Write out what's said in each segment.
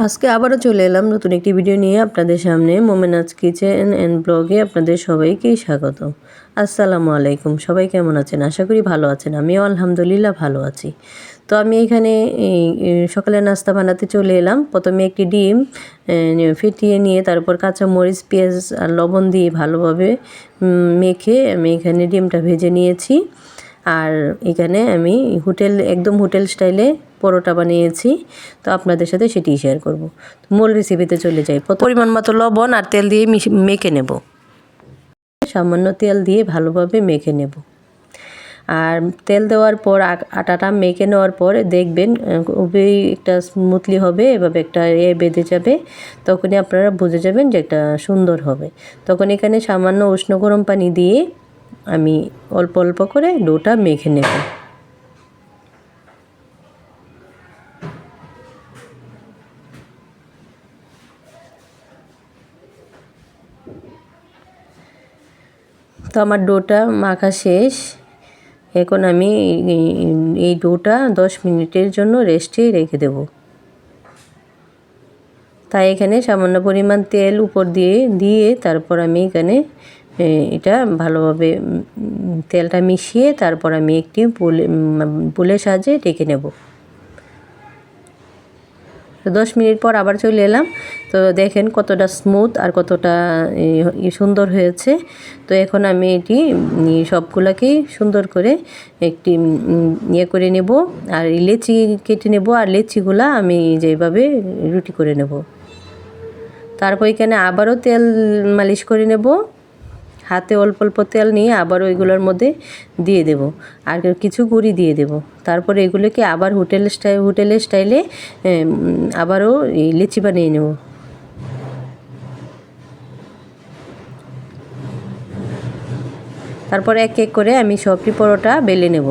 আজকে আবারও চলে এলাম নতুন একটি ভিডিও নিয়ে আপনাদের সামনে। মোমেনাজ কিচেন অ্যান্ড ব্লগে আপনাদের সবাইকেই স্বাগত। আসসালামু আলাইকুম। সবাই কেমন আছেন? আশা করি ভালো আছেন। আমিও আলহামদুলিল্লাহ ভালো আছি। তো আমি এখানে সকালের নাস্তা বানাতে চলে এলাম। প্রথমে একটি ডিম ফেটিয়ে নিয়ে তারপর কাঁচামরিচ, পেঁয়াজ আর লবণ দিয়ে ভালোভাবে মেখে আমি এখানে ডিমটা ভেজে নিয়েছি। আর এখানে আমি একদম হোটেল স্টাইলে পরোটা বানিয়েছি। তো আপনাদের সাথে সেটি শেয়ার করব। মূল রেসিপিতে চলে যাই। পরিমাণ মতো লবণ আর তেল দিয়ে মেখে নেব। সামান্য তেল দিয়ে ভালোভাবে মেখে নেব। আর তেল দেওয়ার পর আটাটা মেখে নেওয়ার পর দেখবেন খুবই একটা স্মুথলি হবে, এভাবে একটা বেঁধে যাবে। তখনই আপনারা বুঝে যাবেন যে একটা সুন্দর হবে। তখন এখানে সামান্য উষ্ণ গরম পানি দিয়ে আমি অল্প অল্প করে ডোটা মেখে নেব। তো আমার ডোটা মাখা শেষ। এখন আমি এই ডোটা 10 মিনিটের জন্য রেস্টে রেখে দেব। তাই এখানে সামান্য পরিমাণ তেল উপর দিয়ে তারপর আমি এখানে এটা ভালোভাবে তেলটা মিশিয়ে তারপর আমি একটি পুলের সাহায্যে ঢেকে নেব। 10 মিনিট পর আবার চলে এলাম। তো দেখেন কতটা স্মুথ আর কতটা সুন্দর হয়েছে। তো এখন আমি এটি সবগুলোকেই সুন্দর করে একটি করে নেব আর লেচি কেটে নেব। আর লেচিগুলা আমি যেভাবে রুটি করে নেব। তারপর এখানে আবারও তেল মালিশ করে নেব। হাতে অল্প অল্প তেল নিয়ে আবারও এগুলোর মধ্যে দিয়ে দেব আর কিছু গুঁড়ি দিয়ে দেব। তারপর এগুলোকে আবার হোটেলের স্টাইলে আবারও লিচি বানিয়ে নেব। তারপর এক এক করে আমি সবটি পরোটা বেলে নেব।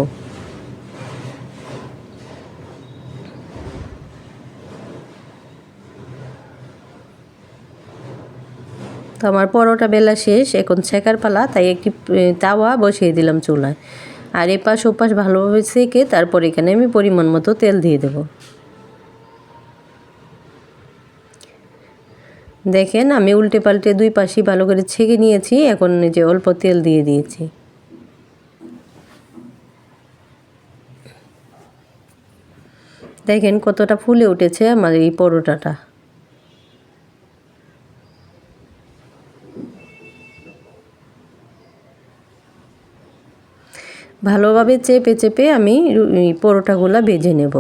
তো আমার পরোটা বেলা শেষ। এখন ছেঁকার পালা। তাই একটি তাওয়া বসিয়ে দিলাম চুলায়। আর এপাশ ওপাশ ভালোভাবে সেঁকে তারপর এখানে আমি পরিমাণ মতো তেল দিয়ে দেব। দেখেন আমি উল্টে পাল্টে দুই পাশই ভালো করে ছেঁকে নিয়েছি। এখন যে অল্প তেল দিয়ে দিয়েছি। দেখেন কতটা ফুলে উঠেছে আমার এই পরোটাটা। ভালোভাবে চেপে চেপে আমি পরোটাগুলো ভেজে নেব।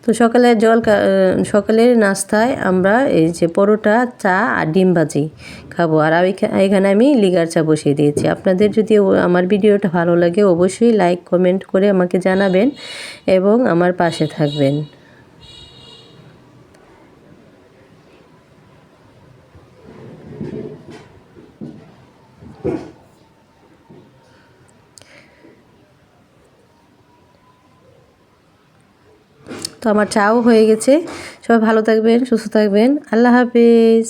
তো সকালের নাস্তায় আমরা এই যে পরোটা, চা আর ডিম ভাজি খাবো। আর এখানে আমি লিগার চা বসিয়ে দিয়েছি। আপনাদের যদি আমার ভিডিওটা ভালো লাগে অবশ্যই লাইক কমেন্ট করে আমাকে জানাবেন এবং আমার পাশে থাকবেন। তো আমার চাও হয়ে গেছে। সবাই ভালো থাকবেন, সুস্থ থাকবেন। আল্লাহ হাফেজ।